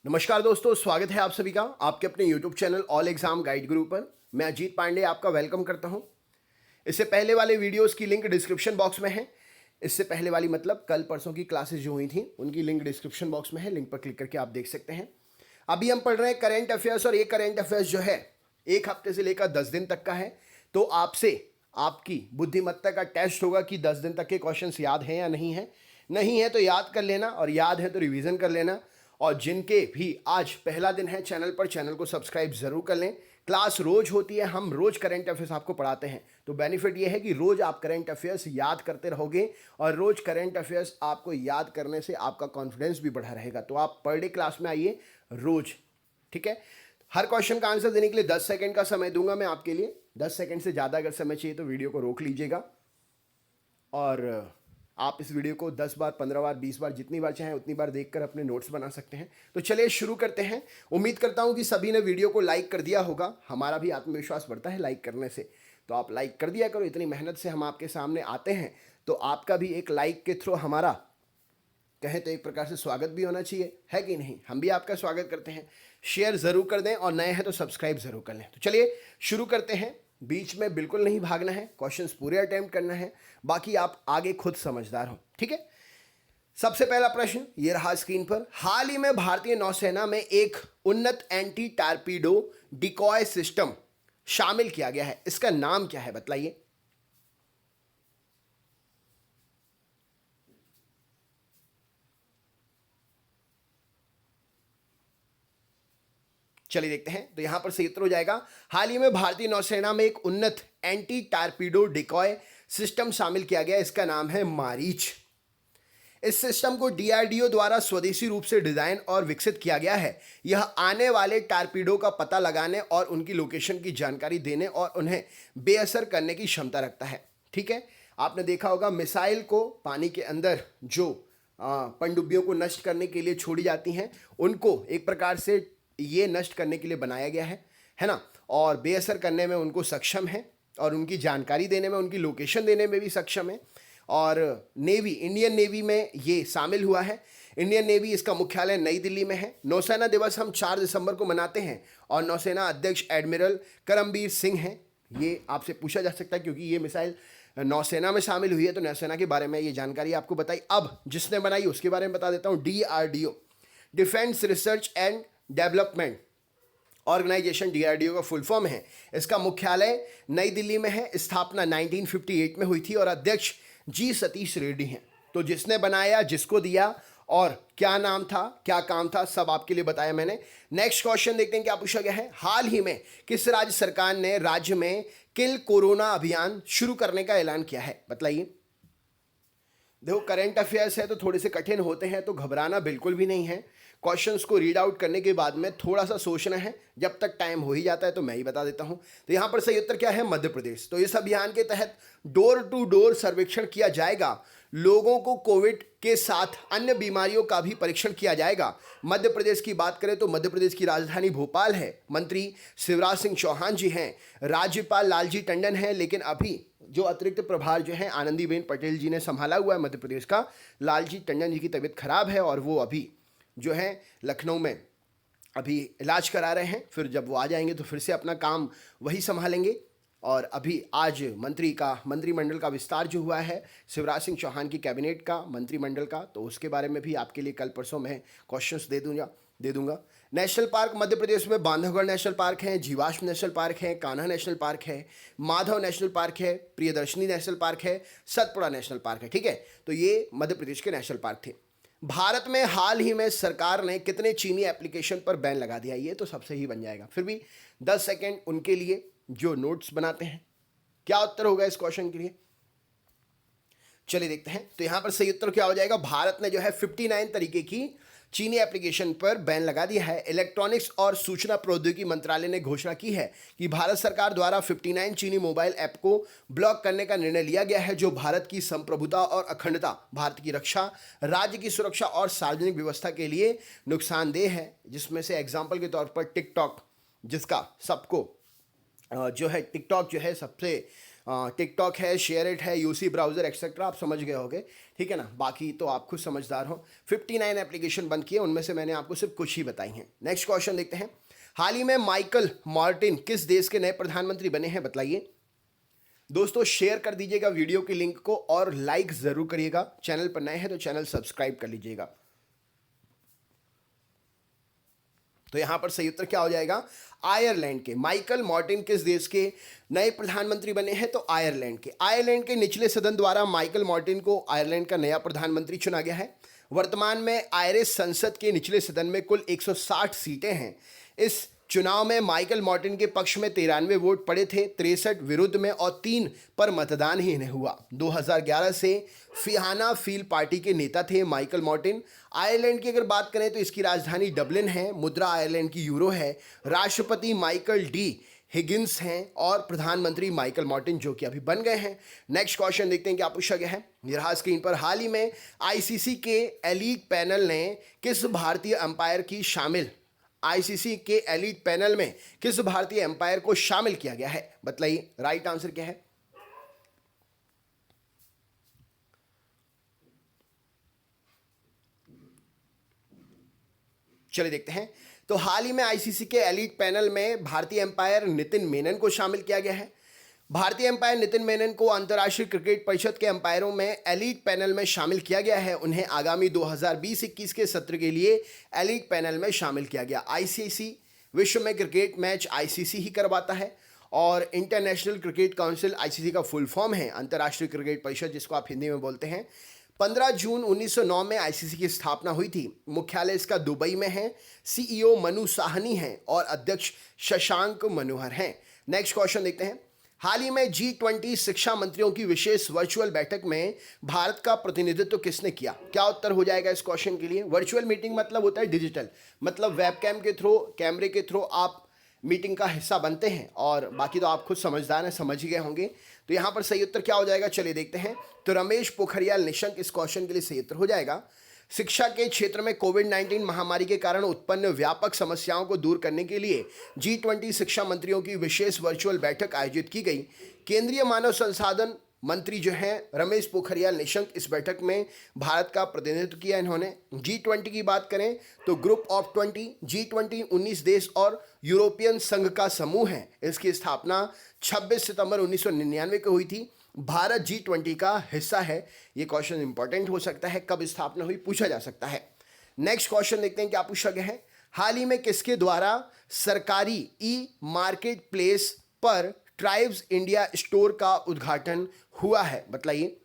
नमस्कार दोस्तों, स्वागत है आप सभी का आपके अपने YouTube channel all exam guide गुरु पर। मैं अजीत पांडे आपका वेलकम करता हूं। इससे पहले वाले वीडियोस की लिंक डिस्क्रिप्शन बॉक्स में है। इससे पहले वाली मतलब कल परसों की क्लासेस जो हुई थी उनकी लिंक डिस्क्रिप्शन बॉक्स में है, लिंक पर क्लिक करके आप देख सकते हैं। अभी हम पढ़ रहे हैं करेंट अफेयर्स और ये करेंट अफेयर्स जो है एक हफ्ते से लेकर 10 दिन तक का है। तो आपसे आपकी बुद्धिमत्ता का टेस्ट होगा कि 10 दिन तक के क्वेश्चंस याद हैं या नहीं है। नहीं है तो याद कर लेना और याद है तो रिवीजन कर लेना। और जिनके भी आज पहला दिन है चैनल पर, चैनल को सब्सक्राइब जरूर कर लें। क्लास रोज होती है, हम रोज करंट अफेयर्स आपको पढ़ाते हैं। तो बेनिफिट ये है कि रोज आप करंट अफेयर्स याद करते रहोगे और रोज करंट अफेयर्स आपको याद करने से आपका कॉन्फिडेंस भी बढ़ा रहेगा। तो आप पर डे क्लास में आइए रोज, ठीक है। हर क्वेश्चन का आंसर देने के लिए 10 सेकंड का समय दूंगा मैं आपके लिए। 10 सेकंड से ज़्यादा अगर समय चाहिए तो वीडियो को रोक लीजिएगा और आप इस वीडियो को 10 बार, 15 बार, 20 बार, जितनी बार चाहें उतनी बार देखकर अपने नोट्स बना सकते हैं। तो चलिए शुरू करते हैं। उम्मीद करता हूं कि सभी ने वीडियो को लाइक कर दिया होगा। हमारा भी आत्मविश्वास बढ़ता है लाइक करने से, तो आप लाइक कर दिया करो। इतनी मेहनत से हम आपके सामने आते हैं तो आपका भी एक लाइक के थ्रू हमारा कहें तो एक प्रकार से स्वागत भी होना चाहिए, है कि नहीं। हम भी आपका स्वागत करते हैं। शेयर ज़रूर कर दें और नए हैं तो सब्सक्राइब ज़रूर कर लें। तो चलिए शुरू करते हैं। बीच में बिल्कुल नहीं भागना है, क्वेश्चंस पूरे अटेम्प्ट करना है, बाकी आप आगे खुद समझदार हो, ठीक है। सबसे पहला प्रश्न ये रहा स्क्रीन पर। हाल ही में भारतीय नौसेना में एक उन्नत एंटी टारपीडो डिकॉय सिस्टम शामिल किया गया है, इसका नाम क्या है बतलाइए। चलिए देखते हैं। तो यहां पर सही उत्तर हो जाएगा हाल ही में भारतीय नौसेना में एक उन्नत एंटी टारपीडो डिकॉय सिस्टम शामिल किया गया, इसका नाम है मारीच। इस सिस्टम को डीआरडीओ द्वारा स्वदेशी रूप से डिजाइन और विकसित किया गया है। यह आने वाले टारपीडो का पता लगाने और उनकी लोकेशन की जानकारी देने और उन्हें बेअसर करने की क्षमता रखता है, ठीक है। आपने देखा होगा मिसाइल को पानी के अंदर जो पनडुब्बियों को नष्ट करने के लिए छोड़ी जाती हैं, उनको एक प्रकार से ये नष्ट करने के लिए बनाया गया है ना। और बेअसर करने में उनको सक्षम है और उनकी जानकारी देने में, उनकी लोकेशन देने में भी सक्षम है। और नेवी, इंडियन नेवी में ये शामिल हुआ है। इंडियन नेवी, इसका मुख्यालय नई दिल्ली में है। नौसेना दिवस हम 4 दिसंबर को मनाते हैं और नौसेना अध्यक्ष एडमिरल करमबीर सिंह हैं। ये आपसे पूछा जा सकता है क्योंकि ये मिसाइल नौसेना में शामिल हुई है, तो नौसेना के बारे में ये जानकारी आपको बताई। अब जिसने बनाई उसके बारे में बता देता हूँ। DRDO, defence research and development organisation, DRDO का फुल फॉर्म है। इसका मुख्यालय नई दिल्ली में है। स्थापना 1958 में हुई थी और अध्यक्ष जी सतीश रेड्डी हैं। तो जिसने बनाया, जिसको दिया और क्या नाम था, क्या काम था, सब आपके लिए बताया मैंने। नेक्स्ट क्वेश्चन देखते हैं क्या पूछा गया है। हाल ही में किस राज्य सरकार ने राज्य में किल कोरोना अभियान शुरू करने का ऐलान किया है बतलाइए। देखो करंट अफेयर्स है तो थोड़े से कठिन होते हैं, तो घबराना बिल्कुल भी नहीं है। क्वेश्चंस को रीड आउट करने के बाद में थोड़ा सा सोचना है, जब तक टाइम हो ही जाता है तो मैं ही बता देता हूं। तो यहां पर सही उत्तर क्या है, मध्य प्रदेश। तो इस अभियान के तहत डोर टू डोर सर्वेक्षण किया जाएगा। लोगों को कोविड के साथ अन्य बीमारियों का भी परीक्षण किया जाएगा। मध्य प्रदेश की बात करें तो मध्य प्रदेश की राजधानी भोपाल है। मंत्री शिवराज सिंह चौहान जी हैं। राज्यपाल लालजी टंडन हैं, लेकिन अभी जो अतिरिक्त प्रभार जो है आनंदीबेन पटेल जी ने संभाला हुआ है मध्य प्रदेश का। लालजी टंडन जी की तबीयत खराब है और वो अभी जो है लखनऊ में अभी इलाज करा रहे हैं। फिर जब वो आ जाएंगे तो फिर से अपना काम वही संभालेंगे। और अभी आज मंत्रिमंडल का विस्तार जो हुआ है शिवराज सिंह चौहान की कैबिनेट का, मंत्रिमंडल का, तो उसके बारे में भी आपके लिए कल परसों में क्वेश्चंस दे दूंगा। नेशनल पार्क मध्य प्रदेश में बांधवगढ़ नेशनल पार्क है, जीवाश्म नेशनल पार्क है, कान्हा नेशनल पार्क है, माधव नेशनल पार्क है, प्रियदर्शनी नेशनल पार्क है, सतपुड़ा नेशनल पार्क है, ठीक है। तो ये मध्य प्रदेश के नेशनल पार्क थे। भारत में हाल ही में सरकार ने कितने चीनी एप्लीकेशन पर बैन लगा दिया, ये तो सबसे ही बन जाएगा। फिर भी 10 सेकेंड उनके लिए जो नोट्स बनाते हैं। क्या उत्तर होगा इस क्वेश्चन के लिए, चलिए देखते हैं। तो यहां पर सही उत्तर क्या हो जाएगा, भारत ने जो है 59 तरीके की चीनी एप्लीकेशन पर बैन लगा दिया है। इलेक्ट्रॉनिक्स और सूचना प्रौद्योगिकी मंत्रालय ने घोषणा की है कि भारत सरकार द्वारा 59 चीनी मोबाइल ऐप को ब्लॉक करने का निर्णय लिया गया है, जो भारत की संप्रभुता और अखंडता, भारत की रक्षा, राज्य की सुरक्षा और सार्वजनिक व्यवस्था के लिए नुकसानदेह है। जिसमें से एग्जाम्पल के तौर पर टिकटॉक, जिसका सबको जो है टिकटॉक जो है सबसे टिकटॉक है, शेयर इट है, यूसी ब्राउज़र एक्सेट्रा, आप समझ गए होगे, ठीक है ना। बाकी तो आप खुद समझदार हो। 59 एप्लीकेशन बंद किए, उनमें से मैंने आपको सिर्फ कुछ ही बताई हैं। नेक्स्ट क्वेश्चन देखते हैं। हाल ही में माइकल मार्टिन किस देश के नए प्रधानमंत्री बने हैं, बताइए। दोस्तों शेयर कर दीजिएगा वीडियो की लिंक को और लाइक जरूर करिएगा। चैनल पर नए हैं तो चैनल सब्सक्राइब कर लीजिएगा। तो यहां पर सही उत्तर क्या हो जाएगा, आयरलैंड के। माइकल मार्टिन किस देश के नए प्रधानमंत्री बने हैं, तो आयरलैंड के। आयरलैंड के निचले सदन द्वारा माइकल मार्टिन को आयरलैंड का नया प्रधानमंत्री चुना गया है। वर्तमान में आयरिश संसद के निचले सदन में कुल 160 सीटें हैं। इस चुनाव में माइकल मार्टिन के पक्ष में 93 वोट पड़े थे, 63 विरुद्ध में और 3 पर मतदान ही नहीं हुआ। 2011 से फिहाना फील पार्टी के नेता थे माइकल मार्टिन। आयरलैंड की अगर बात करें तो इसकी राजधानी डबलिन है, मुद्रा आयरलैंड की यूरो है, राष्ट्रपति माइकल डी हिगिंस हैं और प्रधानमंत्री माइकल मार्टिन जो कि अभी बन गए हैं। नेक्स्ट क्वेश्चन देखते हैं क्या पूछा गया है। ये रहा स्क्रीन पर। हाल ही में आईसीसी के एलीट पैनल ने किस भारतीय अंपायर की शामिल आईसीसी के एलीट पैनल में किस भारतीय एम्पायर को शामिल किया गया है, बताइए। राइट आंसर क्या है, चलिए देखते हैं। तो हाल ही में आईसीसी के एलीट पैनल में भारतीय एम्पायर नितिन मेनन को शामिल किया गया है। भारतीय एम्पायर नितिन मेनन को अंतर्राष्ट्रीय क्रिकेट परिषद के एम्पायरों में एलीट पैनल में शामिल किया गया है। उन्हें आगामी 2020-21 के सत्र के लिए एलीट पैनल में शामिल किया गया। आईसीसी विश्व में क्रिकेट मैच आईसीसी ही करवाता है और इंटरनेशनल क्रिकेट काउंसिल, आईसीसी का फुल फॉर्म है अंतर्राष्ट्रीय क्रिकेट परिषद, जिसको आप हिंदी में बोलते हैं। 15 जून 1909 में आईसीसी की स्थापना हुई थी। मुख्यालय इसका दुबई में है। सीईओ मनु साहनी हैं और अध्यक्ष शशांक मनोहर हैं। नेक्स्ट क्वेश्चन देखते हैं। हाल ही में G20 शिक्षा मंत्रियों की विशेष वर्चुअल बैठक में भारत का प्रतिनिधित्व किसने किया, क्या उत्तर हो जाएगा इस क्वेश्चन के लिए। वर्चुअल मीटिंग मतलब होता है डिजिटल, मतलब वेबकैम के थ्रू, कैमरे के थ्रू आप मीटिंग का हिस्सा बनते हैं, और बाकी तो आप खुद समझदार हैं, समझ ही गए होंगे। तो यहाँ पर सही उत्तर क्या हो जाएगा, चलिए देखते हैं। तो रमेश पोखरियाल निशंक इस क्वेश्चन के लिए सही उत्तर हो जाएगा। शिक्षा के क्षेत्र में कोविड-19 महामारी के कारण उत्पन्न व्यापक समस्याओं को दूर करने के लिए G20 शिक्षा मंत्रियों की विशेष वर्चुअल बैठक आयोजित की गई। केंद्रीय मानव संसाधन मंत्री जो हैं रमेश पोखरियाल निशंक इस बैठक में भारत का प्रतिनिधित्व किया इन्होंने। G20 की बात करें तो ग्रुप ऑफ 20, G20 19 देश और यूरोपियन संघ का समूह है। इसकी स्थापना 26 सितंबर 1999 को हुई थी। भारत G20 का हिस्सा है। ये क्वेश्चन इंपॉर्टेंट हो सकता है, कब स्थापना हुई पूछा जा सकता है। नेक्स्ट क्वेश्चन देखते हैं क्या पूछा गया है। हाल ही में किसके द्वारा सरकारी ई मार्केट प्लेस पर ट्राइब्स इंडिया स्टोर का उद्घाटन हुआ है, बताइए।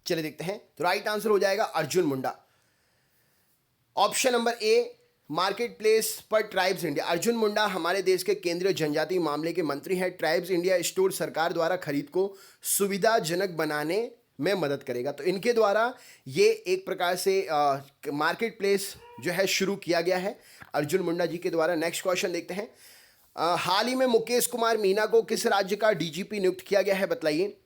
चलिए देखते हैं। तो राइट आंसर हो जाएगा Arjun Munda. Option number A, market place पर ट्राइब्स इंडिया। अर्जुन मुंडा हमारे देश के केंद्रीय जनजातीय मामले के मंत्री हैं। ट्राइब्स इंडिया स्टोर सरकार द्वारा खरीद को सुविधाजनक बनाने में मदद करेगा। तो इनके द्वारा ये एक प्रकार से मार्केट प्लेस जो है शुरू किया गया है अर्जुन मुंडा जी के द्वारा। नेक्स्ट क्वेश्चन देखते हैं। हाल ही में मुकेश कुमार मीना को किस राज्य का डीजीपी नियुक्त किया गया है, बताइए।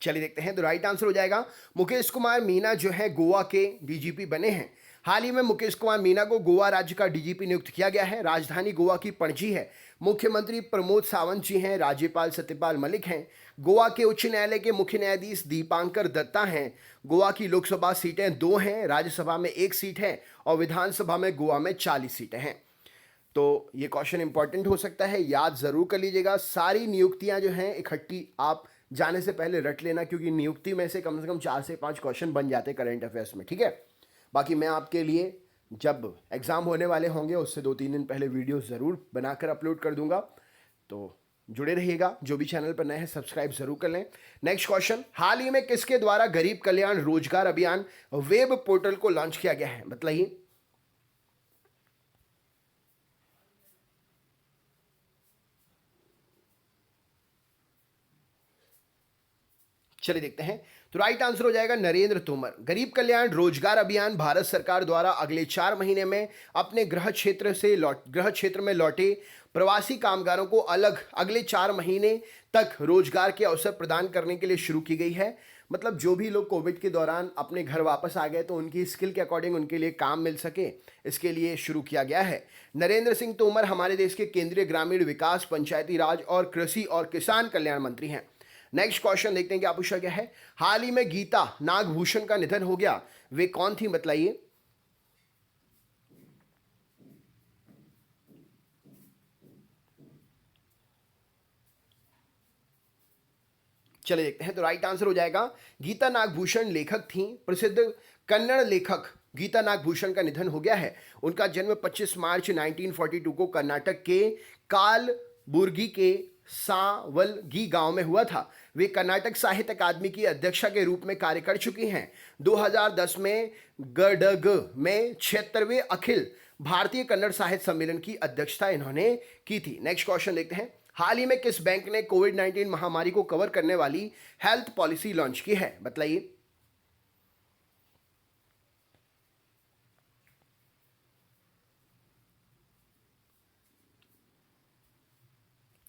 चलिए देखते हैं। तो राइट आंसर हो जाएगा मुकेश कुमार मीना जो है गोवा के डीजीपी बने हैं। हाल ही में मुकेश कुमार मीना को गोवा राज्य का डीजीपी नियुक्त किया गया है। राजधानी गोवा की पणजी है। मुख्यमंत्री प्रमोद सावंत जी हैं। राज्यपाल सत्यपाल मलिक हैं। गोवा के उच्च न्यायालय के मुख्य न्यायाधीश दीपांकर दत्ता हैं। गोवा की लोकसभा सीटें 2 हैं, राज्यसभा में 1 सीट है और विधानसभा में गोवा में 40 सीटें हैं। तो ये क्वेश्चन इंपॉर्टेंट हो सकता है, याद जरूर कर लीजिएगा। सारी नियुक्तियां जो हैं इकट्ठी आप जाने से पहले रट लेना, क्योंकि नियुक्ति में से कम 4 से 5 क्वेश्चन बन जाते हैं करंट अफेयर्स में, ठीक है। बाकी मैं आपके लिए जब एग्ज़ाम होने वाले होंगे उससे 2-3 दिन पहले वीडियो ज़रूर बनाकर अपलोड कर दूंगा। तो जुड़े रहिएगा। जो भी चैनल पर नए हैं सब्सक्राइब जरूर कर लें। नेक्स्ट क्वेश्चन, हाल ही में किसके द्वारा गरीब कल्याण रोजगार अभियान वेब पोर्टल को लॉन्च किया गया है, बताइए। चलिए देखते हैं। तो राइट आंसर हो जाएगा नरेंद्र तोमर। गरीब कल्याण रोजगार अभियान भारत सरकार द्वारा अगले 4 महीने में अपने गृह क्षेत्र में लौटे प्रवासी कामगारों को अगले 4 महीने तक रोजगार के अवसर प्रदान करने के लिए शुरू की गई है। मतलब जो भी लोग कोविड के दौरान अपने घर वापस आ गए तो उनकी स्किल के अकॉर्डिंग उनके लिए काम मिल सके, इसके लिए शुरू किया गया है। नरेंद्र सिंह तोमर हमारे देश के केंद्रीय ग्रामीण विकास, पंचायती राज और कृषि और किसान कल्याण मंत्री हैं। नेक्स्ट क्वेश्चन देखते हैं क्या पूछा गया है। हाल ही में गीता नागभूषण का निधन हो गया, वे कौन थी बताइए। चले देखते हैं। तो राइट आंसर हो जाएगा गीता नागभूषण लेखक थी। प्रसिद्ध कन्नड़ लेखक गीता नागभूषण का निधन हो गया है। उनका जन्म 25 मार्च 1942 को कर्नाटक के कालबुर्गी के सावलगी गांव में हुआ था। वे कर्नाटक साहित्य अकादमी की अध्यक्षा के रूप में कार्य कर चुकी हैं। 2010 में गडग में 76वें अखिल भारतीय कन्नड़ साहित्य सम्मेलन की अध्यक्षता इन्होंने की थी। नेक्स्ट क्वेश्चन देखते हैं। हाल ही में किस बैंक ने कोविड-19 महामारी को कवर करने वाली हेल्थ पॉलिसी लॉन्च की है बताइए।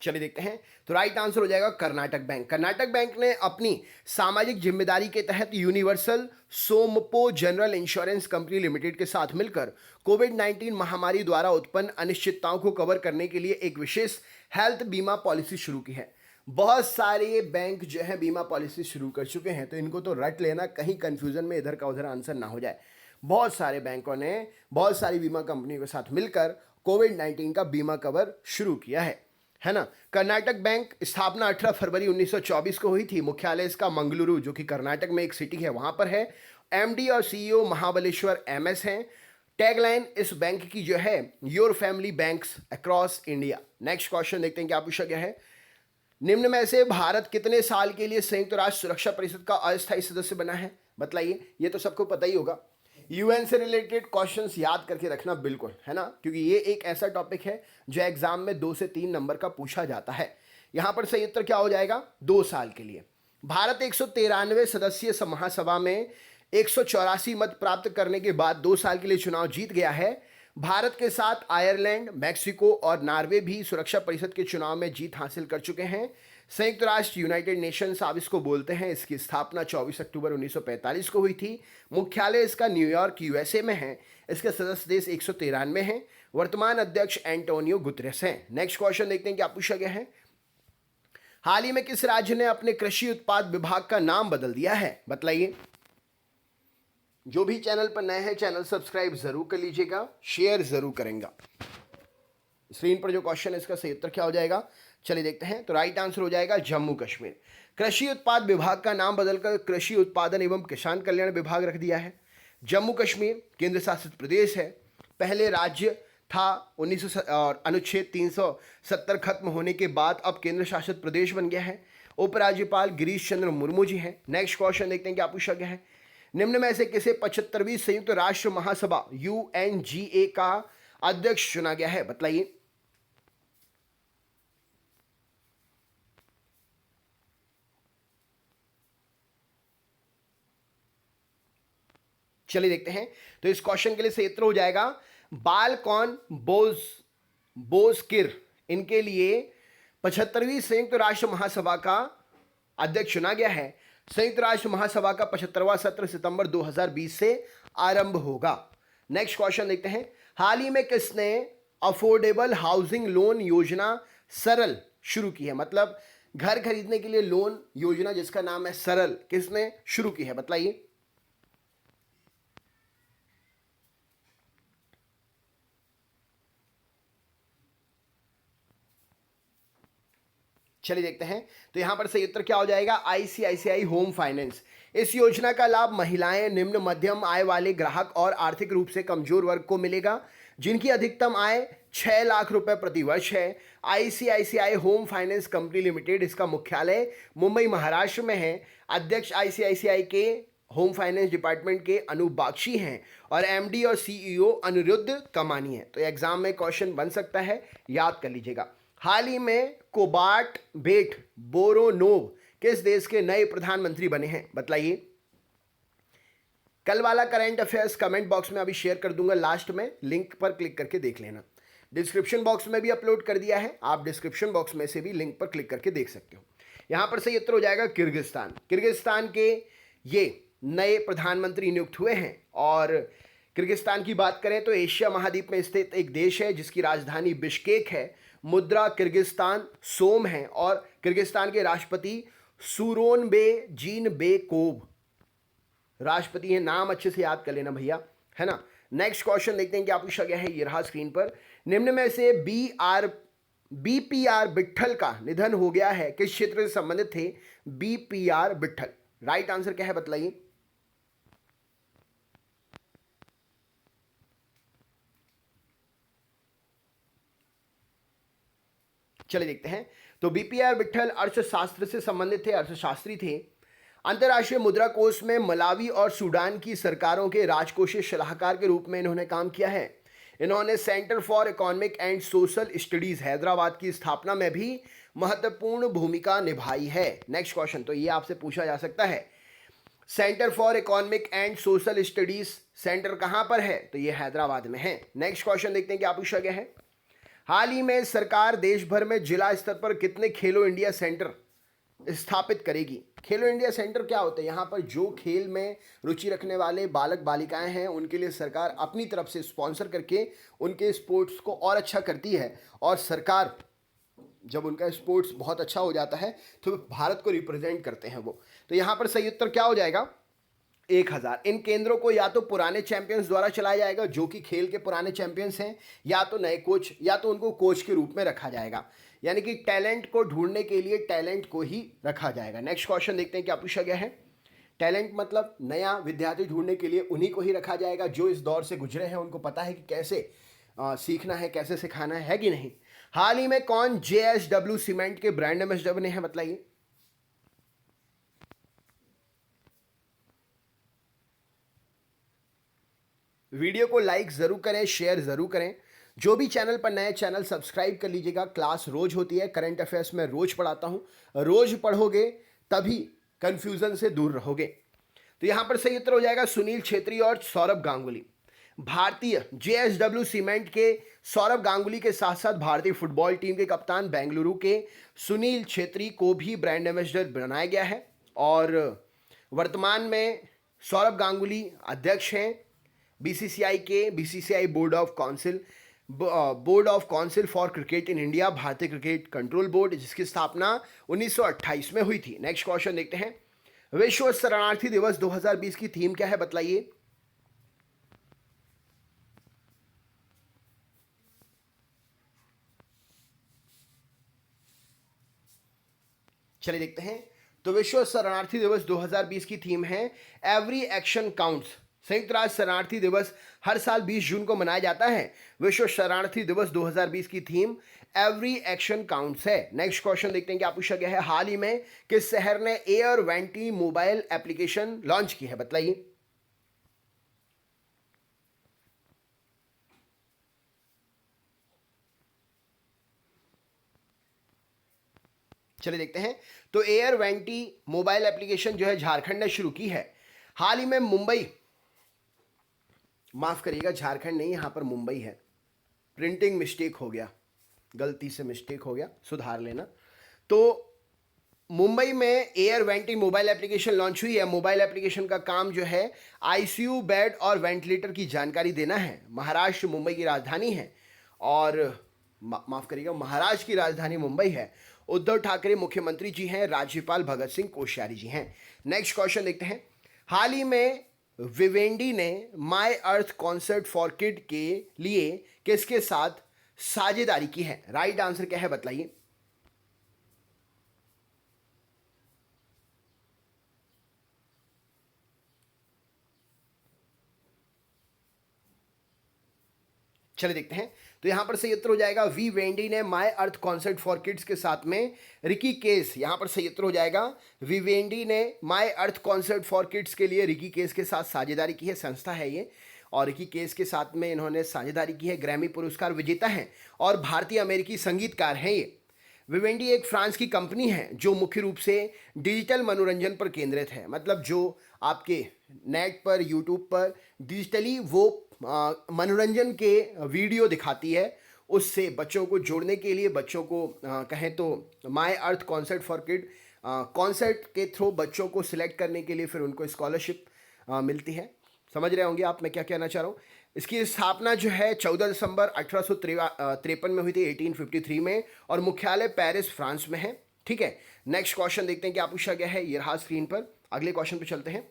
चलिए देखते हैं। तो राइट आंसर हो जाएगा कर्नाटक बैंक। कर्नाटक बैंक ने अपनी सामाजिक जिम्मेदारी के तहत Universal Sompo General Insurance Company Limited के साथ मिलकर कोविड-19 महामारी द्वारा उत्पन्न अनिश्चितताओं को कवर करने के लिए एक विशेष हेल्थ बीमा पॉलिसी शुरू की है। बहुत सारे बैंक जो है बीमा पॉलिसी शुरू कर चुके हैं, तो इनको तो रट लेना, कहीं कंफ्यूजन में इधर का उधर आंसर ना हो जाए। बहुत सारे बैंकों ने बहुत सारी बीमा कंपनियों के साथ मिलकर कोविड-19 का बीमा कवर शुरू किया है ना। कर्नाटक बैंक स्थापना 18 फरवरी 1924 को हुई थी। मुख्यालय इसका मंगलुरु, जो कि कर्नाटक में एक सिटी है, वहां पर है। एमडी और सीईओ महाबलेश्वर एमएस हैं। टैगलाइन इस बैंक की जो है, your family banks across India. Next question देखते हैं क्या पूछा गया है। निम्न में से भारत कितने साल के लिए संयुक्त राष्ट्र सुरक्षा परिषद का अस्थायी सदस्य बना है बताइए। ये तो सबको पता ही होगा। यूएन से रिलेटेड क्वेश्चंस याद करके रखना बिल्कुल, है ना, क्योंकि ये एक ऐसा टॉपिक है जो एग्जाम में 2 से 3 नंबर का पूछा जाता है। यहां पर सही उत्तर क्या हो जाएगा, 2 साल के लिए। भारत 193 सदस्यीय महासभा में 184 मत प्राप्त करने के बाद 2 साल के लिए चुनाव जीत गया है। भारत के साथ आयरलैंड, मैक्सिको और नॉर्वे भी सुरक्षा परिषद के चुनाव में जीत हासिल कर चुके हैं। संयुक्त राष्ट्र यूनाइटेड नेशंस आप इसको बोलते हैं। इसकी स्थापना 24 अक्टूबर 1945 को हुई थी। मुख्यालय इसका न्यूयॉर्क यूएसए में है। इसके सदस्य देश 193 हैं। वर्तमान अध्यक्ष एंटोनियो गुतरेस हैं। नेक्स्ट क्वेश्चन देखते हैं क्या पूछा गया है। हाल ही में किस राज्य ने अपने कृषि उत्पाद विभाग का नाम बदल दिया है बताइए। जो भी चैनल पर नए हैं, चैनल सब्सक्राइब जरूर कर लीजिएगा, शेयर जरूर करेंगे। स्क्रीन पर जो क्वेश्चन है इसका सही उत्तर क्या हो जाएगा, चलिए देखते हैं। तो राइट आंसर हो जाएगा जम्मू कश्मीर। कृषि उत्पाद विभाग का नाम बदलकर कृषि उत्पादन एवं किसान कल्याण विभाग रख दिया है। जम्मू कश्मीर केंद्र शासित प्रदेश है। पहले राज्य था 1900 और अनुच्छेद 370 खत्म होने के बाद अब केंद्र शासित प्रदेश बन गया है। उपराज्यपाल गिरीश चंद्र मुर्मू जी हैं। नेक्स्ट क्वेश्चन देखते हैं क्या पूछा गया है। निम्न में से किसे 75वीं संयुक्त राष्ट्र महासभा UNGA का अध्यक्ष चुना गया है बताइए। चलिए देखते हैं। तो इस क्वेश्चन के लिए सही उत्तर हो जाएगा बालकॉन बोजकिर। इनके लिए 75वीं संयुक्त राष्ट्र महासभा का अध्यक्ष चुना गया है। संयुक्त राष्ट्र महासभा का 75वां सत्र सितंबर 2020 से आरंभ होगा। नेक्स्ट क्वेश्चन देखते हैं। हाल ही में किसने अफोर्डेबल हाउसिंग लोन योजना सरल शुरू की है, मतलब घर खरीदने के लिए लोन योजना जिसका नाम है सरल, किसने शुरू की है बताइए। चलिए देखते हैं। तो यहां पर सही उत्तर क्या हो जाएगा, ICICI होम फाइनेंस। इस योजना का लाभ महिलाएं, निम्न मध्यम आय वाले ग्राहक और आर्थिक रूप से कमजोर वर्ग को मिलेगा जिनकी अधिकतम आय 6 लाख रुपए प्रति वर्ष है। ICICI home finance company limited, इसका मुख्यालय मुंबई महाराष्ट्र में है। अध्यक्ष ICICI के होम फाइनेंस डिपार्टमेंट के अनूप बागची हैं और MD और CEO अनिरुद्ध कमानी है। तो एग्जाम में क्वेश्चन बन सकता है, याद कर लीजिएगा। हाल ही में कोबार्ट बेट बोरोनोव किस देश के नए प्रधानमंत्री बने हैं बताइए। कल वाला करंट अफेयर्स कमेंट बॉक्स में अभी शेयर कर दूंगा, लास्ट में लिंक पर क्लिक करके देख लेना। डिस्क्रिप्शन बॉक्स में भी अपलोड कर दिया है, आप डिस्क्रिप्शन बॉक्स में से भी लिंक पर क्लिक करके देख सकते हो। यहाँ पर सही उत्तर हो जाएगा किर्गिस्तान। किर्गिस्तान के ये नए प्रधानमंत्री नियुक्त हुए हैं। और किर्गिस्तान की बात करें तो एशिया महाद्वीप में स्थित एक देश है जिसकी राजधानी बिश्केक है। मुद्रा किर्गिस्तान सोम है और किर्गिस्तान के राष्ट्रपति सूरोनबे जीनबेकोव राष्ट्रपति है। नाम अच्छे से याद कर लेना भैया, है ना। नेक्स्ट क्वेश्चन देखते हैं क्या पूछा गया है, ये रहा स्क्रीन पर। निम्न में से बीपीआर विट्ठल का निधन हो गया है, किस क्षेत्र से संबंधित थे बीपीआर विट्ठल? राइट आंसर क्या है बताइए। चलिए देखते हैं। तो बीपीआर विट्ठल अर्थशास्त्र से संबंधित थे, अर्थशास्त्री थे। अंतर्राष्ट्रीय मुद्रा कोष में मलावी और सूडान की सरकारों के राजकोषीय सलाहकार के रूप में इन्होंने काम किया है। इन्होंने centre for economic and social studies Hyderabad की स्थापना में भी महत्वपूर्ण भूमिका निभाई है। नेक्स्ट क्वेश्चन, तो ये आपसे पूछा जा सकता है, centre for economic and social studies centre कहां पर है? तो ये हैदराबाद में है। नेक्स्ट क्वेश्चन देखते हैं क्या पूछा गया है। हाल ही में सरकार देश भर में जिला स्तर पर कितने खेलो इंडिया सेंटर स्थापित करेगी? खेलो इंडिया सेंटर क्या होते हैं? यहाँ पर जो खेल में रुचि रखने वाले बालक बालिकाएं हैं उनके लिए सरकार अपनी तरफ से स्पॉन्सर करके उनके स्पोर्ट्स को और अच्छा करती है। और सरकार जब उनका स्पोर्ट्स बहुत अच्छा हो जाता है तो भारत को रिप्रेजेंट करते हैं वो। तो यहाँ पर सही उत्तर क्या हो जाएगा? 1000। इन केंद्रों को या तो पुराने चैंपियंस द्वारा चलाया जाएगा जो कि खेल के पुराने चैंपियंस हैं, या तो नए कोच, या तो उनको कोच के रूप में रखा जाएगा। यानी कि टैलेंट को ढूंढने के लिए टैलेंट को ही रखा जाएगा। नेक्स्ट क्वेश्चन देखते हैं क्या पूछा गया है। टैलेंट मतलब नया विद्यार्थी ढूंढने के लिए उन्हीं को ही रखा जाएगा जो इस दौर से गुजरे हैं, उनको पता है कि कैसे सीखना है, कैसे सिखाना है कि नहीं। हाल ही में कौन JSW सीमेंट के ब्रांड एम्बेसडर बने हैं बताइए। वीडियो को लाइक जरूर करें, शेयर जरूर करें। जो भी चैनल पर नए, चैनल सब्सक्राइब कर लीजिएगा। क्लास रोज होती है, करंट अफेयर्स में रोज पढ़ाता हूं। रोज पढ़ोगे तभी कंफ्यूजन से दूर रहोगे। तो यहां पर सही उत्तर हो जाएगा सुनील छेत्री और सौरभ गांगुली। भारतीय JSW सीमेंट के सौरभ गांगुली के साथ साथ भारतीय फुटबॉल टीम के कप्तान बेंगलुरु के सुनील छेत्री को भी ब्रांड एम्बेसडर बनाया गया है। और वर्तमान में सौरभ गांगुली अध्यक्ष हैं BCCI के, BCCI board of council for cricket in India, भारतीय क्रिकेट कंट्रोल बोर्ड, जिसकी स्थापना 1928 में हुई थी। नेक्स्ट क्वेश्चन देखते हैं। विश्व शरणार्थी दिवस 2020 की थीम क्या है बताइए। चलिए देखते हैं। तो विश्व शरणार्थी दिवस 2020 की थीम है एवरी एक्शन काउंट्स। संयुक्त राष्ट्र शरणार्थी दिवस हर साल 20 जून को मनाया जाता है। विश्व शरणार्थी दिवस 2020 की थीम एवरी एक्शन काउंट्स है। नेक्स्ट क्वेश्चन देखते हैं क्या पूछा गया है। हाल ही में किस शहर ने air vanity mobile application launch की है बताइए। चलिए देखते हैं। तो एयर वेंटी मोबाइल एप्लीकेशन जो है झारखंड ने शुरू की है। हाल ही में मुंबई, माफ करिएगा झारखंड नहीं, यहां पर मुंबई है। प्रिंटिंग मिस्टेक हो गया, गलती से मिस्टेक हो गया, सुधार लेना। तो मुंबई में air vanity mobile application launch हुई है। मोबाइल एप्लीकेशन का काम जो है ICU बेड और वेंटिलेटर की जानकारी देना है। महाराष्ट्र मुंबई की राजधानी है और माफ करिएगा महाराष्ट्र की राजधानी मुंबई है। उद्धव ठाकरे मुख्यमंत्री जी हैं, राज्यपाल भगत सिंह कोश्यारी जी हैं। नेक्स्ट क्वेश्चन देखते हैं। हाल ही में विवेंडी ने माई अर्थ कॉन्सर्ट फॉर किड के लिए किसके साथ साझेदारी की है? राइट आंसर क्या है बताइए। चलिए देखते हैं। तो यहां पर सही उत्तर हो जाएगा वी वेंडी ने माई अर्थ कॉन्सर्ट फॉर किड्स के साथ में रिकी केस। यहां पर सही उत्तर हो जाएगा वी वेंडी ने माई अर्थ कॉन्सर्ट फॉर किड्स के लिए रिकी केस के साथ साझेदारी की है। संस्था है ये और रिकी केस के साथ में इन्होंने साझेदारी की है। ग्रैमी पुरस्कार विजेता हैं और भारतीय अमेरिकी संगीतकार हैं ये। विवेंडी एक फ्रांस की कंपनी है जो मुख्य रूप से डिजिटल मनोरंजन पर केंद्रित है। मतलब जो आपके नेट पर, यूट्यूब पर डिजिटली वो मनोरंजन के वीडियो दिखाती है, उससे बच्चों को जोड़ने के लिए, बच्चों को कहें तो my earth concept for kid concept के थ्रू बच्चोों को सिलेक्ट करने के लिए फिर उनको स्कॉलरशिप मिलती है। समझ रहे होंगे आप मैं क्या कहना चाह रहा हूँ। इसकी स्थापना जो है 14 दिसंबर 1853 में हुई थी, 1853 में, और मुख्यालय पेरिस फ्रांस में है। ठीक है, नेक्स्ट क्वेश्चन देखते हैं क्या पूछा गया है। ये रहा स्क्रीन पर। अगले क्वेश्चन पे चलते हैं।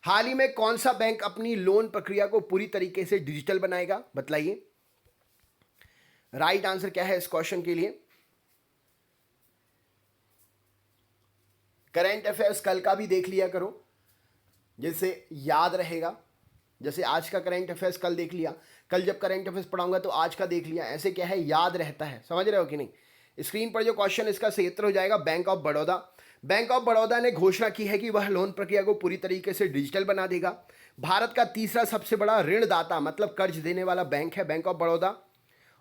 हाल ही में कौन सा बैंक अपनी लोन प्रक्रिया को पूरी तरीके से डिजिटल बनाएगा, बतलाइए। राइट आंसर क्या है इस क्वेश्चन के लिए। करंट अफेयर्स कल का भी देख लिया करो, जिससे याद रहेगा। जैसे आज का करंट अफेयर्स कल देख लिया, कल जब करंट अफेयर्स पढ़ाऊंगा तो आज का देख लिया, ऐसे क्या है याद रहता है। समझ रहे हो कि नहीं। स्क्रीन पर जो क्वेश्चन इसका सही उत्तर हो जाएगा bank of Baroda. Bank of Baroda ने घोषणा की है कि वह लोन प्रक्रिया को पूरी तरीके से डिजिटल बना देगा। भारत का तीसरा सबसे बड़ा ऋणदाता मतलब कर्ज देने वाला बैंक है बैंक ऑफ बड़ौदा,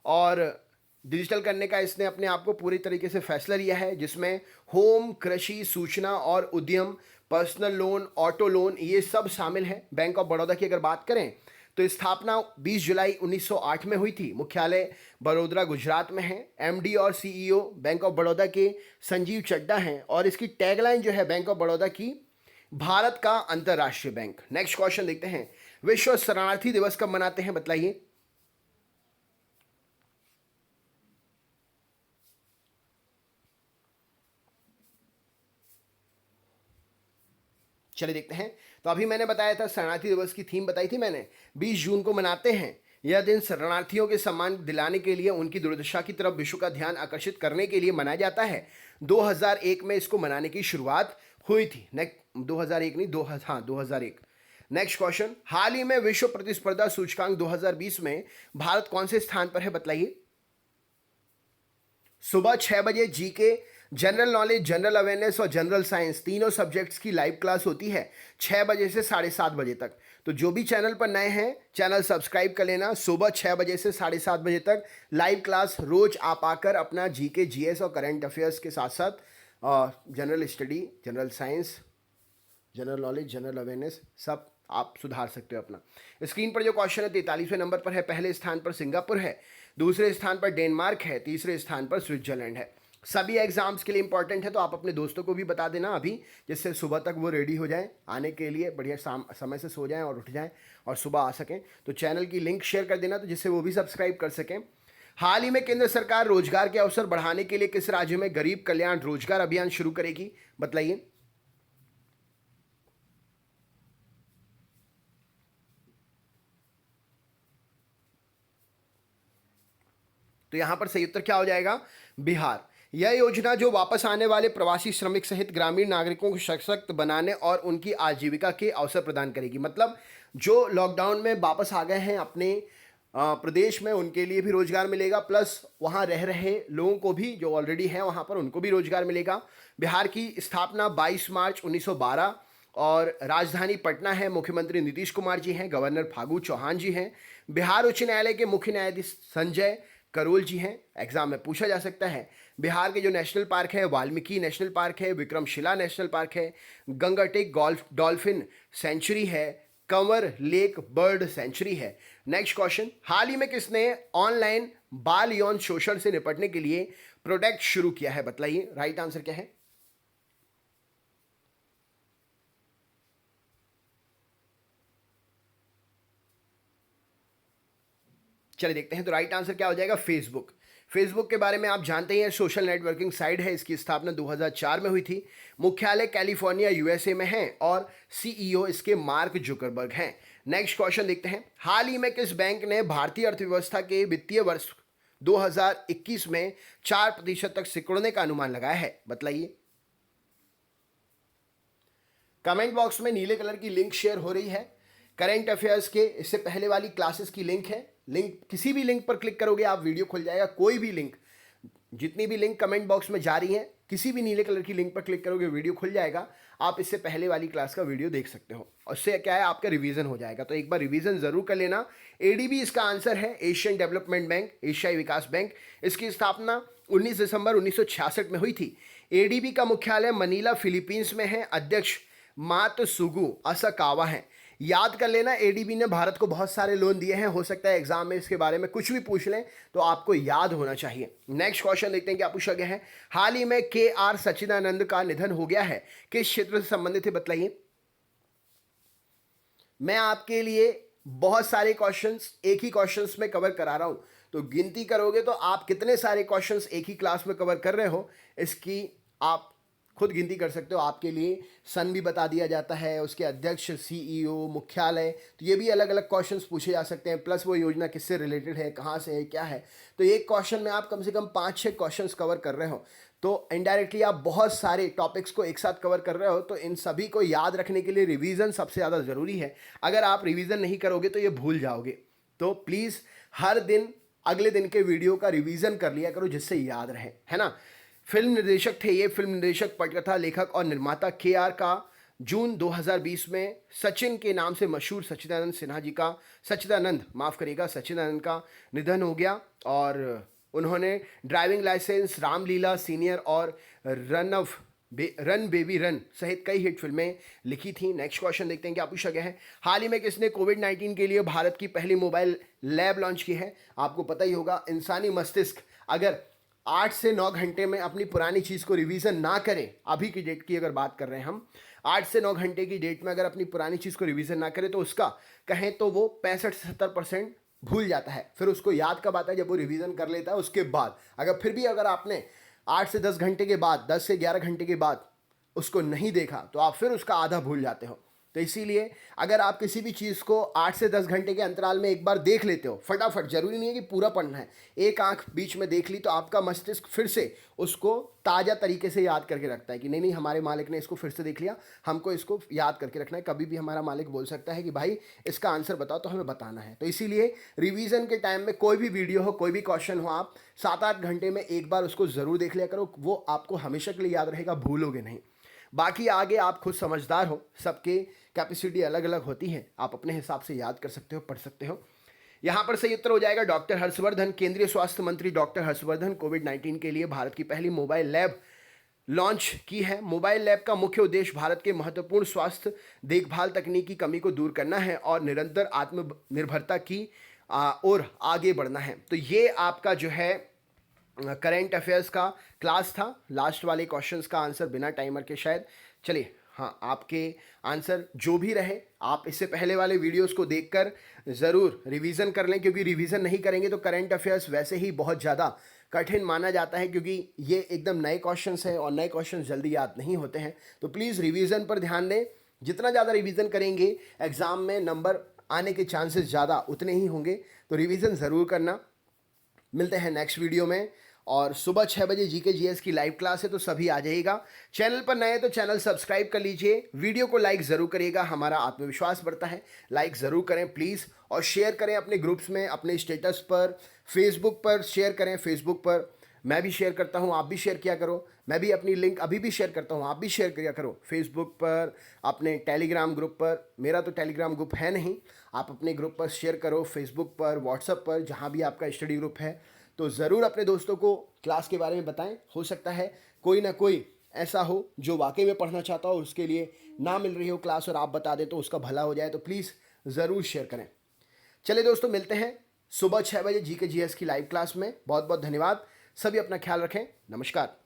और डिजिटल करने का इसने अपने आप को पूरी तरीके से फैसला लिया है, जिसमें होम, कृषि, सूचना और उद्यम, पर्सनल लोन, ऑटो लोन, ये सब शामिल है। बैंक ऑफ बड़ौदा की अगर बात करें तो स्थापना 20 जुलाई 1908 में हुई थी। मुख्यालय बड़ोदरा गुजरात में है। एमडी और सीईओ बैंक ऑफ बड़ौदा के संजीव चड्डा हैं, और इसकी टैगलाइन जो है बैंक ऑफ बड़ौदा की, भारत का अंतर्राष्ट्रीय बैंक। नेक्स्ट क्वेश्चन देखते हैं। विश्व शरणार्थी दिवस कब मनाते हैं, बतलाइए। चलिए देखते हैं। तो अभी मैंने बताया था, शरणार्थी दिवस की थीम बताई थी मैंने, 20 जून को मनाते हैं। यह दिन शरणार्थियों के सम्मान दिलाने के लिए, उनकी दुर्दशा की तरफ विश्व का ध्यान आकर्षित करने के लिए मनाया जाता है। 2001 में इसको मनाने की शुरुआत हुई थी। 2001 नहीं, 2001। Next question. हाल ही में विश्व प्रतिस्पर्धा सूचकांक 2020 में भारत कौन से स्थान पर है, बतलाइए। सुबह 6 बजे GK, general knowledge, general awareness और जनरल साइंस तीनों सब्जेक्ट्स की लाइव क्लास होती है 6 बजे से 7:30 बजे तक। तो जो भी चैनल पर नए हैं, चैनल सब्सक्राइब कर लेना। सुबह 6 बजे से 7:30 बजे तक लाइव क्लास रोज आप आकर अपना जीके, जीएस और करंट अफेयर्स के साथ साथ general study, general science, general knowledge, general awareness सब आप सुधार सकते हो अपना। स्क्रीन पर जो क्वेश्चन है 43वें नंबर पर है। पहले स्थान पर सिंगापुर है, दूसरे स्थान पर डेनमार्क है, तीसरे स्थान पर स्विट्जरलैंड है। सभी एग्जाम्स के लिए इंपॉर्टेंट है, तो आप अपने दोस्तों को भी बता देना अभी, जिससे सुबह तक वो रेडी हो जाएं आने के लिए, बढ़िया समय से सो जाएं और उठ जाएं और सुबह आ सकें। तो चैनल की लिंक शेयर कर देना, तो जिससे वो भी सब्सक्राइब कर सकें। हाल ही में केंद्र सरकार रोजगार के अवसर बढ़ाने के लिए किस राज्य में गरीब कल्याण रोजगार अभियान शुरू करेगी, बतलाइए। तो यहां पर सही उत्तर क्या हो जाएगा, बिहार। यह योजना जो वापस आने वाले प्रवासी श्रमिक सहित ग्रामीण नागरिकों को सशक्त बनाने और उनकी आजीविका के अवसर प्रदान करेगी। मतलब जो लॉकडाउन में वापस आ गए हैं अपने प्रदेश में, उनके लिए भी रोजगार मिलेगा, प्लस वहाँ रह रहे लोगों को भी जो ऑलरेडी हैं वहाँ पर, उनको भी रोजगार मिलेगा। बिहार की स्थापना 22 मार्च 1912 और राजधानी पटना है। मुख्यमंत्री नीतीश कुमार जी हैं, गवर्नर फागू चौहान जी हैं। बिहार उच्च न्यायालय के मुख्य न्यायाधीश संजय करोल जी हैं। एग्जाम में पूछा जा सकता है। बिहार के जो नेशनल पार्क है, वाल्मीकि नेशनल पार्क है, विक्रमशिला नेशनल पार्क है, गंगाटेक डॉल्फिन सेंचुरी है, कंवर लेक बर्ड सेंचुरी है। Next question. हाल ही में किसने ऑनलाइन बाल यौन शोषण से निपटने के लिए प्रोजेक्ट शुरू किया है, बतलाइए। राइट आंसर क्या है। चलिए देखते हैं। तो राइट आंसर क्या हो जाएगा, फेसबुक। फेसबुक के बारे में आप जानते हैं, सोशल नेटवर्किंग साइट है। इसकी स्थापना 2004 में हुई थी। मुख्यालय कैलिफोर्निया यूएसए में है और सीईओ इसके मार्क जुकरबर्ग हैं। नेक्स्ट क्वेश्चन देखते हैं। हाल ही में किस बैंक ने भारतीय अर्थव्यवस्था के वित्तीय वर्ष 2021 में 4% तक सिकुड़ने का अनुमान लगाया है, बतलाइए। कमेंट बॉक्स में नीले कलर की लिंक शेयर हो रही है, करंट अफेयर्स के इससे पहले वाली क्लासेस की लिंक है। लिंक, किसी भी लिंक पर क्लिक करोगे आप वीडियो खुल जाएगा। कोई भी लिंक, जितनी भी लिंक कमेंट बॉक्स में जा रही है, किसी भी नीले कलर की लिंक पर क्लिक करोगे वीडियो खुल जाएगा। आप इससे पहले वाली क्लास का वीडियो देख सकते हो, और उससे क्या है, आपका रिवीजन हो जाएगा। तो एक बार रिवीजन जरूर कर लेना। एडीबी इसका आंसर है, एशियन डेवलपमेंट बैंक, एशियाई विकास बैंक। इसकी स्थापना 19 दिसंबर 1966 में हुई थी। एडीबी का मुख्यालय मनीला फिलीपींस में है। अध्यक्ष मातसुगु असाकावा हैं। याद कर लेना, एडीबी ने भारत को बहुत सारे लोन दिए हैं, हो सकता है एग्जाम में इसके बारे में कुछ भी पूछ लें तो आपको याद होना चाहिए। नेक्स्ट क्वेश्चन देखते हैं क्या पूछा गया है। हाल ही में के आर सच्चिदानंद का निधन हो गया है, किस क्षेत्र से संबंधित है बताइए। मैं आपके लिए बहुत सारे क्वेश्चंस एक ही क्वेश्चंस में कवर करा रहा हूं, तो गिनती करोगे तो आप कितने सारे क्वेश्चंस एक ही क्लास में कवर कर रहे हो इसकी आप खुद गिनती कर सकते हो। आपके लिए सन भी बता दिया जाता है, उसके अध्यक्ष, सीईओ, मुख्यालय, तो ये भी अलग अलग क्वेश्चंस पूछे जा सकते हैं, प्लस वो योजना किससे रिलेटेड है, कहाँ से है, क्या है। तो एक क्वेश्चन में आप कम से कम 5-6 क्वेश्चंस कवर कर रहे हो, तो इनडायरेक्टली आप बहुत सारे टॉपिक्स को एक साथ कवर कर रहे हो। तो इन सभी को याद रखने के लिए रिवीजन सबसे ज़्यादा ज़रूरी है। अगर आप रिवीजन नहीं करोगे तो ये भूल जाओगे। तो प्लीज़ हर दिन अगले दिन के वीडियो का रिवीजन कर लिया करो जिससे याद रहे, है ना। फिल्म निर्देशक थे ये, फिल्म निर्देशक, पटकथा लेखक और निर्माता के आर का जून 2020 में सचिन के नाम से मशहूर सच्चिदानंद का निधन हो गया। और उन्होंने ड्राइविंग लाइसेंस, रामलीला सीनियर और रन बेबी रन सहित कई हिट फिल्में लिखी थी। नेक्स्ट क्वेश्चन देखते हैं क्या पूछा गया है। हाल ही में किसने कोविड-19 के लिए भारत की पहली मोबाइल लैब लॉन्च की है। आपको पता ही होगा, इंसानी मस्तिष्क अगर 8 से 9 घंटे में अपनी पुरानी चीज़ को रिवीजन ना करें, अभी की डेट की अगर बात कर रहे हैं हम, 8 से 9 घंटे की डेट में अगर अपनी पुरानी चीज़ को रिवीजन ना करें तो उसका कहें तो वो 65 से 70% भूल जाता है। फिर उसको याद कब आता है, जब वो रिवीजन कर लेता है उसके बाद। अगर आपने 8 से 10 घंटे के बाद, 10 से 11 घंटे के बाद उसको नहीं देखा तो आप फिर उसका आधा भूल जाते हो। तो इसीलिए अगर आप किसी भी चीज़ को 8 से 10 घंटे के अंतराल में एक बार देख लेते हो फटाफट, जरूरी नहीं है कि पूरा पढ़ना है, एक आंख बीच में देख ली तो आपका मस्तिष्क फिर से उसको ताज़ा तरीके से याद करके रखता है कि नहीं हमारे मालिक ने इसको फिर से देख लिया, हमको इसको याद करके रखना है। कभी भी हमारा मालिक बोल सकता है कि भाई इसका आंसर बताओ, तो हमें बताना है। तो इसीलिए रिवीजन के टाइम में कोई भी वीडियो हो, कोई भी क्वेश्चन हो, आप 7-8 घंटे में एक बार उसको ज़रूर देख लिया करो, वो आपको हमेशा के लिए याद रहेगा, भूलोगे नहीं। बाकी आगे आप खुद समझदार हो, सबके कैपेसिटी अलग अलग होती है, आप अपने हिसाब से याद कर सकते हो, पढ़ सकते हो। यहाँ पर सही उत्तर हो जाएगा डॉक्टर हर्षवर्धन। केंद्रीय स्वास्थ्य मंत्री डॉक्टर हर्षवर्धन कोविड-19 के लिए भारत की पहली मोबाइल लैब लॉन्च की है। मोबाइल लैब का मुख्य उद्देश्य भारत के महत्वपूर्ण स्वास्थ्य देखभाल तकनीकी कमी को दूर करना है और निरंतर आत्मनिर्भरता की ओर आगे बढ़ना है। तो ये आपका जो है करेंट अफेयर्स का क्लास था। लास्ट वाले क्वेश्चंस का आंसर बिना टाइमर के शायद, चलिए हाँ, आपके आंसर जो भी रहे आप इससे पहले वाले वीडियोस को देखकर ज़रूर रिवीजन कर लें, क्योंकि रिवीजन नहीं करेंगे तो करंट अफेयर्स वैसे ही बहुत ज़्यादा कठिन माना जाता है, क्योंकि ये एकदम नए क्वेश्चंस हैं और नए क्वेश्चंस जल्दी याद नहीं होते हैं। तो प्लीज़ रिवीजन पर ध्यान दें। जितना ज़्यादा रिवीजन करेंगे एग्ज़ाम में नंबर आने के चांसेस ज़्यादा उतने ही होंगे। तो रिवीजन ज़रूर करना। मिलते हैं नेक्स्ट वीडियो में। और सुबह 6 बजे जीके जीएस की लाइव क्लास है, तो सभी आ जाइएगा। चैनल पर नए तो चैनल सब्सक्राइब कर लीजिए, वीडियो को लाइक ज़रूर करिएगा, हमारा आत्मविश्वास बढ़ता है। लाइक ज़रूर करें प्लीज़, और शेयर करें अपने ग्रुप्स में, अपने स्टेटस पर, फेसबुक पर शेयर करें। फेसबुक पर मैं भी शेयर करता हूँ, आप भी शेयर किया करो। मैं भी अपनी लिंक अभी भी शेयर करता हूँ, आप भी शेयर किया करो फेसबुक पर, अपने टेलीग्राम ग्रुप पर। मेरा तो टेलीग्राम ग्रुप है नहीं, आप अपने ग्रुप पर शेयर करो, फेसबुक पर, व्हाट्सएप पर, जहाँ भी आपका स्टडी ग्रुप है। तो ज़रूर अपने दोस्तों को क्लास के बारे में बताएं। हो सकता है कोई ना कोई ऐसा हो जो वाकई में पढ़ना चाहता हो, उसके लिए ना मिल रही हो क्लास और आप बता दें तो उसका भला हो जाए। तो प्लीज़ ज़रूर शेयर करें। चलिए दोस्तों, मिलते हैं सुबह 6 बजे जीके जीएस की लाइव क्लास में। बहुत बहुत धन्यवाद। सभी अपना ख्याल रखें। नमस्कार।